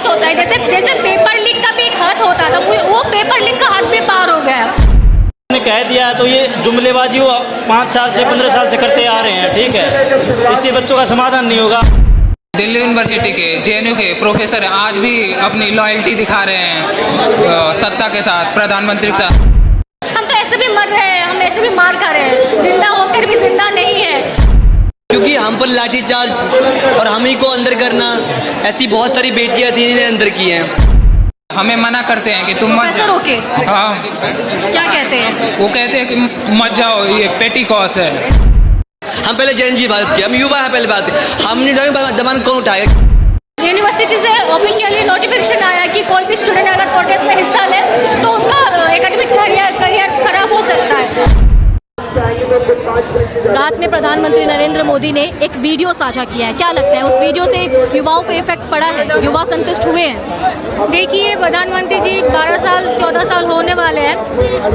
हाथ होता है, जैसे जैसे पेपर लीक का भी एक हाथ होता था, वो पेपर लीक का हाथ भी पार हो गया। ने कह दिया तो ये जुमलेबाजी वो 5 साल से 15 साल से करते आ रहे हैं, ठीक है। इससे बच्चों का समाधान नहीं होगा। दिल्ली यूनिवर्सिटी के जेएनयू के प्रोफेसर आज भी अपनी लॉयल्टी दिखा रहे हैं सत्ता के साथ, प्रधानमंत्री के साथ। हम तो ऐसे भी मर रहे हैं, हम ऐसे भी मार खा रहे हैं, जिंदा होकर भी जिंदा नहीं है। क्योंकि हम पर लाठीचार्ज और हम ही को अंदर करना, ऐसी बहुत सारी बेटियां थी जिन्हें अंदर की हैं। हमें मना करते हैं कि तुम मत प्रोफेसर जाओ। होके हाँ, क्या कहते हैं? वो कहते हैं कि मत जाओ, ये पेटी कॉस है। हम पहले जैन जी बात किया, हम युवा हैं पहले बात, हम नहीं उठाएंगे, दबान कौन उठाएगा। यूनिवर्सिटी से ऑफिशियली नोटिफिकेशन आया कि कोई भी स्टूडेंट अगर प्रोटेस्ट में हिस्सा ले तो उनका एकेडमिक करियर खराब हो सकता है। रात में प्रधानमंत्री नरेंद्र मोदी ने एक वीडियो साझा किया है, क्या लगता है उस वीडियो से युवाओं को इफेक्ट पड़ा है, युवा संतुष्ट हुए हैं? देखिए, प्रधानमंत्री जी 12 साल 14 साल होने वाले हैं,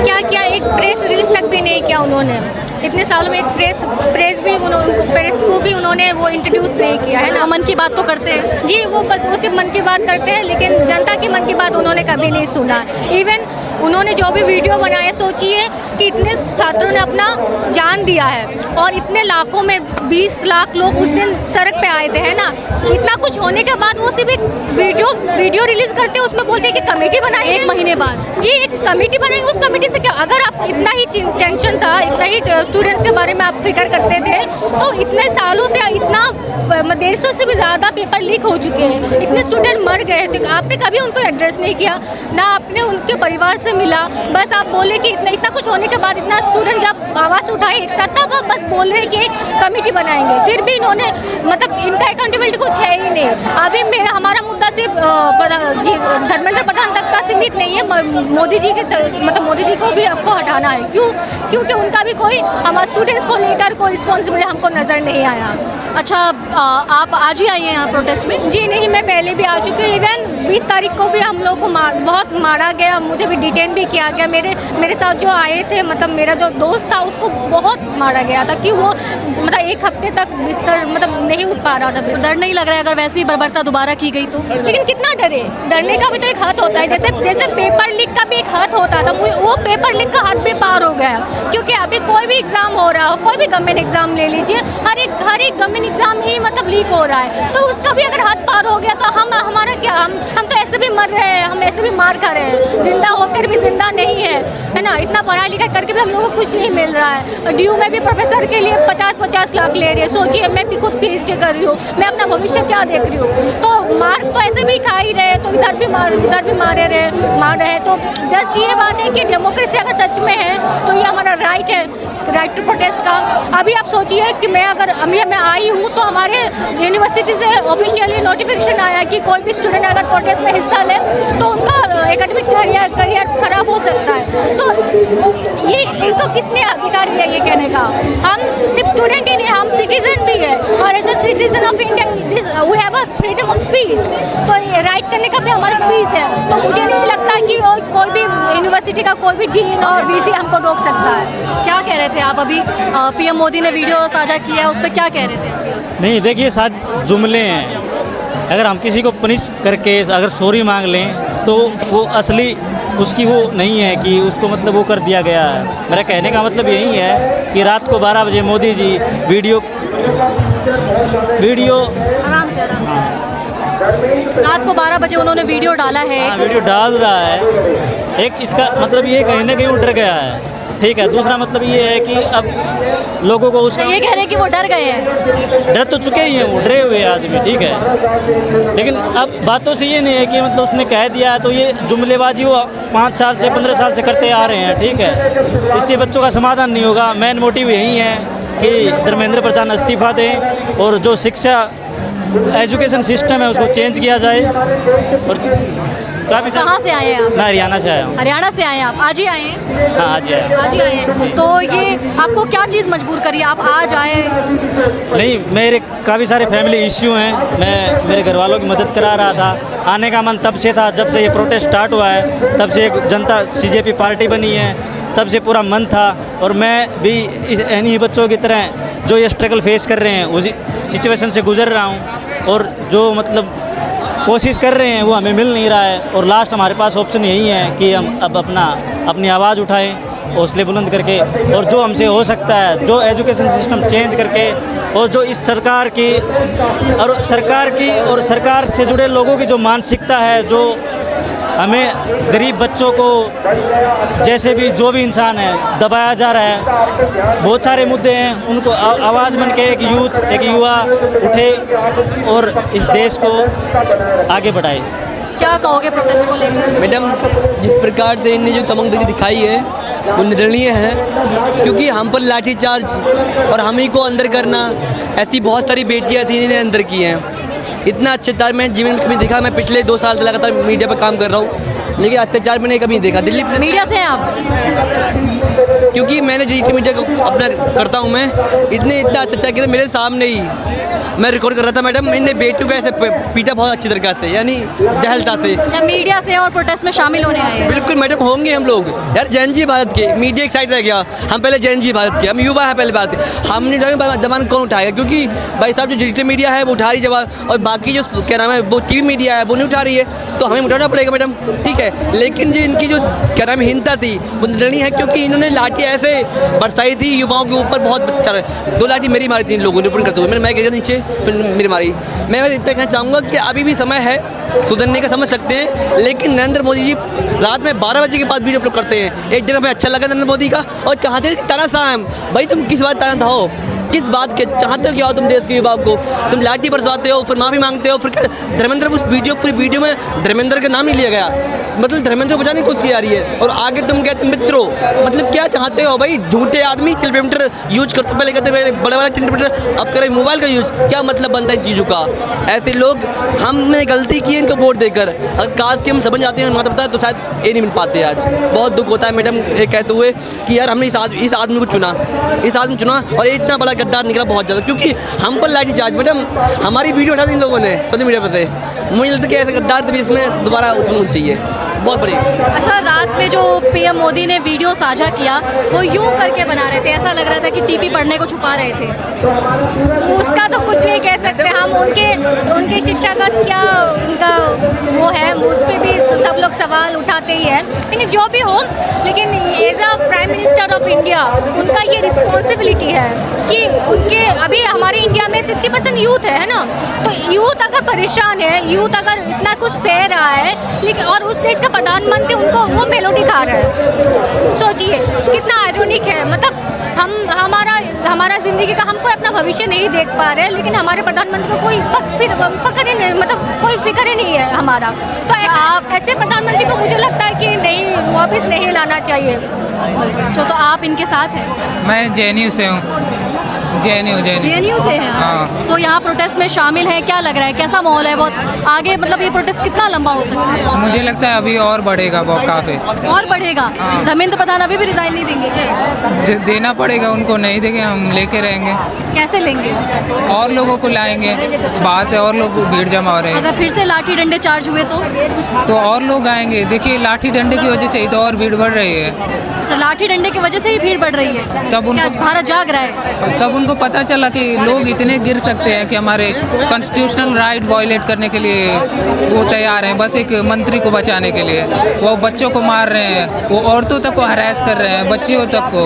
क्या क्या एक प्रेस रिलीज तक भी नहीं किया उन्होंने। इतने सालों में एक प्रेस को भी उन्होंने वो इंट्रोड्यूस नहीं किया है ना। मन की बात तो करते हैं जी, वो सिर्फ मन की बात करते हैं, लेकिन जनता की मन की बात उन्होंने कभी नहीं सुना। इवन उन्होंने जो भी वीडियो बनाए, सोचिए कि इतने छात्रों ने अपना जान दिया है और इतने लाखों में 20 लाख लोग उस दिन सड़क पे आए थे, है ना। इतना कुछ होने के बाद वो सिर्फ एक वीडियो रिलीज करते हैं, उसमें बोलते हैं कि कमेटी बनाई 1 महीने बाद। जी, एक कमेटी बनाएंगे, उस कमेटी से क्या, अगर आप इतना ही टेंशन था, इतना ही स्टूडेंट्स के बारे में आप फिक्र करते थे, तो इतने सालों से इतना 150 से भी ज़्यादा पेपर लीक हो चुके हैं, इतने स्टूडेंट मर गए थे, आपने कभी उनको एड्रेस नहीं किया, ना आपने उनके परिवार से मिला। बस आप बोले कि इतना कुछ होने के बाद, इतना स्टूडेंट जब आवाज़ उठाए एक साथ, तब आप बस बोल रहे कि एक कमेटी बनाएंगे। फिर भी इन्होंने, मतलब इनका अकाउंटेबिलिटी कुछ है ही नहीं। अभी हमारा मुद्दा सिर्फ धर्मेंद्र प्रधान तक का सीमित नहीं है, मोदी जी के, मतलब मोदी जी को भी आपको हटाना है। क्योंकि उनका भी कोई हमारे स्टूडेंट्स को लेकर कोई रिस्पॉन्सिबिलिटी हमको नज़र नहीं आया। अच्छा, आप आज ही आई हैं यहाँ प्रोटेस्ट में? जी नहीं, मैं पहले भी आ चुकी हूँ। इवन 20 तारीख को भी हम लोग को बहुत मारा गया, मुझे भी डिटेन भी किया गया। मेरे साथ जो आए थे, मतलब मेरा जो दोस्त था, उसको बहुत मारा गया था कि वो मतलब 1 हफ्ते तक बिस्तर मतलब नहीं उठ पा रहा था। डर नहीं लग रहा है अगर वैसी बर्बरता दोबारा की गई तो? लेकिन कितना डरे, डरने का भी तो एक हाथ होता है, जैसे पेपर लीक का भी एक हाथ होता था, वो पेपर लीक का हाथ भी पार हो गया। क्योंकि अभी कोई भी एग्ज़ाम हो रहा हो, कोई भी गवर्नमेंट एग्ज़ाम ले लीजिए, हर एक गवर्नमेंट एग्ज़ाम ही मतलब लीक हो रहा है, तो उसका भी अगर हाथ पार हो गया तो हमारा क्या, हम तो ऐसे भी मर रहे हैं, हम ऐसे भी मार खा रहे हैं, जिंदा होकर भी जिंदा नहीं है ना। इतना पढ़ाई लिखाई करके भी हम लोगों को कुछ नहीं मिल रहा है। ड्यू में भी प्रोफेसर के लिए 50-50 लाख ले रही है। सोचिए, मैं भी खुद PhD कर रही हूँ, मैं अपना भविष्य क्या देख रही हूँ। तो मार तो ऐसे भी खा ही रहे, तो इधर भी मार रहे। तो जस्ट ये बात है कि डेमोक्रेसी अगर सच में है तो ये हमारा राइट है, राइट टू प्रोटेस्ट का। अभी आप सोचिए कि मैं आई हूँ, तो हमारे यूनिवर्सिटी से ऑफिशियली नोटिफिकेशन आया कि कोई भी स्टूडेंट अगर प्रोटेस्ट में हिस्सा ले तो उनका एकेडमिक करियर खराब हो सकता है। तो ये इनको किसने अधिकार दिया ये कहने का? हम सिर्फ स्टूडेंट ही नहीं, हम सिटीजन भी है, और as a citizen of India we have a freedom of speech. तो ये राइट करने का भी हमारा स्पीच है। तो मुझे नहीं लगता कि कोई भी यूनिवर्सिटी का कोई भी डीन और VC हमको रोक सकता है। क्या कह रहे थे आप अभी? PM मोदी ने वीडियो साझा किया है, उस पर क्या कह रहे थे? नहीं, देखिए, साथ जुमले हैं। अगर हम किसी को पनिश करके अगर सॉरी मांग लें तो वो असली उसकी वो नहीं है कि उसको मतलब वो कर दिया गया है। मेरा कहने का मतलब यही है कि रात को 12 बजे मोदी जी वीडियो आराम से रात को 12 बजे उन्होंने वीडियो डाला है। वीडियो डाल रहा है। एक इसका मतलब ये कहीं ना कहीं वो डर गया है, ठीक है। दूसरा मतलब ये है कि अब लोगों को उसका ये कह रहे हैं कि वो डर गए हैं। डर तो चुके ही हैं, वो डरे हुए आदमी, ठीक है। लेकिन अब बातों से ये नहीं है कि मतलब उसने कह दिया तो ये जुमलेबाजी वो 5 साल से 15 साल से करते आ रहे हैं, ठीक है। इससे बच्चों का समाधान नहीं होगा। मेन मोटिव यही है कि धर्मेंद्र प्रधान इस्तीफा दें और जो शिक्षा एजुकेशन सिस्टम है उसको चेंज किया जाए। और कहाँ से आए हैं आप? मैं हरियाणा से आया हूँ। हरियाणा से आए हैं आप? आज ही आए हैं? हाँ, आज ही आया। आज ही आए हैं। तो ये आपको क्या चीज़ मजबूर करी आप आज आए? नहीं, मेरे काफ़ी सारे फैमिली इश्यू हैं। मैं मेरे घर वालों की मदद करा रहा था। आने का मन तब से था जब से ये प्रोटेस्ट स्टार्ट हुआ है, तब से एक जनता CJP पार्टी बनी है, तब से पूरा मन था। और मैं भी इन्हीं बच्चों की तरह जो ये स्ट्रगल फेस कर रहे हैं उसी सिचुएशन से गुजर रहा हूँ। और जो मतलब कोशिश कर रहे हैं वो हमें मिल नहीं रहा है, और लास्ट हमारे पास ऑप्शन यही है कि हम अब अपनी आवाज़ उठाएं हौसले बुलंद करके, और जो हमसे हो सकता है, जो एजुकेशन सिस्टम चेंज करके, और जो इस सरकार की और सरकार से जुड़े लोगों की जो मानसिकता है, जो हमें गरीब बच्चों को जैसे भी जो भी इंसान है दबाया जा रहा है, बहुत सारे मुद्दे हैं, उनको आवाज़ बन के एक युवा उठे और इस देश को आगे बढ़ाए। क्या कहोगे प्रोटेस्ट को लेकर? मैडम, जिस प्रकार से इनने जो दमनगिरी दिखाई है वो निंदनीय है, क्योंकि हम पर लाठीचार्ज और हम ही को अंदर करना, ऐसी बहुत सारी बेटियां थी इन्हें अंदर की हैं। इतना अत्याचार मैंने जीवन में कभी देखा। मैं पिछले 2 साल से लगातार मीडिया पर काम कर रहा हूँ, लेकिन अत्याचार मैंने कभी नहीं देखा। दिल्ली मीडिया से हैं आप? क्योंकि मैंने डिजिटल मीडिया को अपना करता हूँ मैं, इतना अत्याचार किया मेरे सामने ही। मैं रिकॉर्ड कर रहा था मैडम, इनने बेटियों को ऐसे पीटा बहुत अच्छी तरीके से, यानी दहलता से। अच्छा, मीडिया से और प्रोटेस्ट में शामिल होने आए हैं? बिल्कुल मैडम, होंगे हम लोग। यार जैन जी भारत के, मीडिया एक साइड रह गया, हम पहले जैन जी भारत के, हम युवा है पहले बात। हमने जबान कौन उठाएगा? क्योंकि भाई साहब जो डिजिटल मीडिया है वो उठा रही जबान, और बाकी जो क्या नाम है वो टीवी मीडिया है वो नहीं उठा रही है, तो हमें उठाना पड़ेगा मैडम, ठीक है। लेकिन जो इनकी जो क्या नाम हिंसा थी वो निंदनीय है, क्योंकि इन्होंने लाठी ऐसे बरसाई थी युवाओं के ऊपर, बहुत 2 लाठी मेरी मारी थी इन लोगों ने ऊपर करते हुए। मैं गिरा नीचे, फिर मेरी मारी। मैं इतना कहना चाहूँगा कि अभी भी समय है, सुधरने का समझ सकते हैं, लेकिन नरेंद्र मोदी जी रात में 12 बजे के बाद वीडियो अपलोड करते हैं। एक दिन हमें अच्छा लगा नरेंद्र मोदी का, और चाहते हैं कि तानाशाह भाई तुम किस बात ताना हो, किस बात के चाहते हो क्या हो तुम देश के युवाओं को? तुम लाठी बरसाते हो, फिर माफ़ी मांगते हो, फिर धर्मेंद्र उस पूरी वीडियो में धर्मेंद्र का नाम नहीं लिया गया, मतलब धर्मेंद्र को बचाने की कोशिश की जा रही है, और आगे तुम कहते मित्रों, मतलब क्या चाहते हो भाई? झूठे आदमी टेलीमीटर यूज करते, पहले कहते बड़े टेलीमीटर, अब करें मोबाइल का यूज़, क्या मतलब बनता है इन चीज़ों का? ऐसे लोग, हमने गलती की है इनको वोट देकर, अगर काश के हम समझ जाते हैं माता पिता, तो शायद ये नहीं मिल पाते। आज बहुत दुख होता है मैडम ये कहते हुए कि यार हमने इस आदमी को चुना, और ये इतना बड़ा गद्दार निकला बहुत ज़्यादा, क्योंकि हम पर लाठीचार्ज। मैडम हमारी वीडियो उठा दी इन लोगों ने सोशल मीडिया पर से, मुझे लगता है कि ऐसे गद्दार तभी इसमें दोबारा उठना चाहिए, बहुत बढ़िया। अच्छा, रात में जो पीएम मोदी ने वीडियो साझा किया वो यूं करके बना रहे थे, ऐसा लग रहा था कि टीपी पढ़ने को छुपा रहे थे। उसका तो कुछ नहीं कह सकते हम, उनके शिक्षा का क्या उनका वो है, उस पर भी सब लोग सवाल उठाते ही हैं। लेकिन जो भी हो, लेकिन as a prime minister of India उनका ये रिस्पॉन्सिबिलिटी है कि उनके अभी हमारे इंडिया में 60% यूथ है ना, तो यूथ अगर परेशान है, यूथ अगर इतना कुछ सह रहा है, लेकिन और उस देश का प्रधानमंत्री उनको वो मेलोडी खा रहा है। सोचिए कितना आयरॉनिक है, मतलब हमारा ज़िंदगी का हम कोई अपना भविष्य नहीं देख पा रहे हैं, लेकिन हमारे प्रधानमंत्री को कोई फ़िक्र ही नहीं, मतलब कोई फिक्र ही नहीं है हमारा। तो आप ऐसे प्रधानमंत्री को मुझे लगता है कि नहीं, वापस नहीं लाना चाहिए। अच्छा, तो आप इनके साथ हैं? मैं जेएनयू से हूँ। जेएनयू से हैं? हाँ। तो यहाँ प्रोटेस्ट में शामिल हैं, क्या लग रहा है, कैसा माहौल है? बहुत आगे, मतलब ये प्रोटेस्ट कितना लंबा हो सकता है? मुझे लगता है अभी और बढ़ेगा बहुत, काफ़ी और बढ़ेगा। धर्मेंद्र प्रधान अभी भी रिजाइन नहीं देंगे क्या? देना पड़ेगा उनको, नहीं देंगे हम लेके रहेंगे। कैसे लेंगे? और लोगों को लाएंगे बाहर से, और लोग भीड़ जमा हो रहे हैं, अगर फिर से लाठी डंडे चार्ज हुए तो और लोग आएंगे। देखिए लाठी डंडे की वजह से ही तो और भीड़ बढ़ रही है। अच्छा, लाठी डंडे की वजह से ही भीड़ बढ़ रही है? तब क्या भारत जाग रहा है? तब उनको पता चला कि लोग इतने गिर सकते हैं कि हमारे कॉन्स्टिट्यूशनल राइट वायलेट करने के लिए वो तैयार हैं, बस एक मंत्री को बचाने के लिए। वो बच्चों को मार रहे हैं, वो औरतों तक को हरास कर रहे हैं, बच्चियों तक को।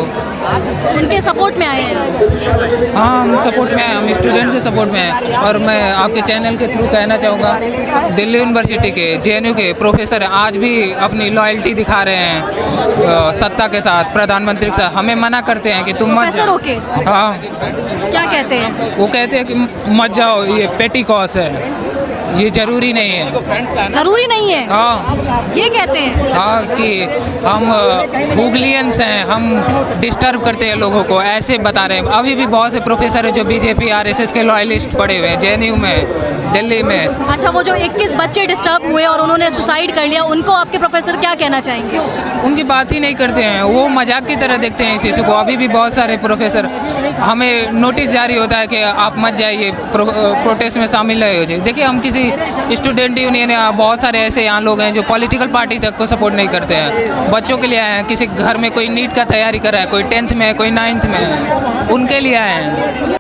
उनके सपोर्ट में आए हैं? हाँ, हम सपोर्ट में हैं, हम स्टूडेंट के सपोर्ट में हैं। और मैं आपके चैनल के थ्रू कहना चाहूँगा, दिल्ली यूनिवर्सिटी के जेएनयू के प्रोफेसर आज भी अपनी लॉयल्टी दिखा रहे हैं सत्ता के साथ, प्रधानमंत्री के साथ। हमें मना करते हैं कि तुम मत जाओ। हाँ, क्या कहते हैं? वो कहते हैं कि मत जाओ, ये पेटी कॉस है, ये जरूरी नहीं है। जरूरी नहीं है? हाँ, ये कहते हैं? हाँ, कि हम हुगलियंस हैं, हम डिस्टर्ब करते हैं लोगों को, ऐसे बता रहे हैं। अभी भी बहुत से प्रोफेसर हैं जो बीजेपी आरएसएस के लॉयलिस्ट पड़े हुए हैं जेएनयू में, दिल्ली में। अच्छा, वो जो 21 बच्चे डिस्टर्ब हुए और उन्होंने सुसाइड कर लिया, उनको आपके प्रोफेसर क्या कहना चाहेंगे? उनकी बात ही नहीं करते हैं, वो मजाक की तरह देखते हैं इस इशू को। अभी भी बहुत सारे प्रोफेसर, हमें नोटिस जारी होता है कि आप मत जाइए, प्रोटेस्ट में शामिल नहीं हो जाइए। देखिए, हम किसी स्टूडेंट यूनियन या बहुत सारे ऐसे यहाँ लोग हैं जो पॉलिटिकल पार्टी तक को सपोर्ट नहीं करते हैं। बच्चों के लिए आए हैं, किसी घर में कोई नीट का तैयारी कर रहा है, कोई 10th में है, कोई 9th में है, उनके लिए आए हैं।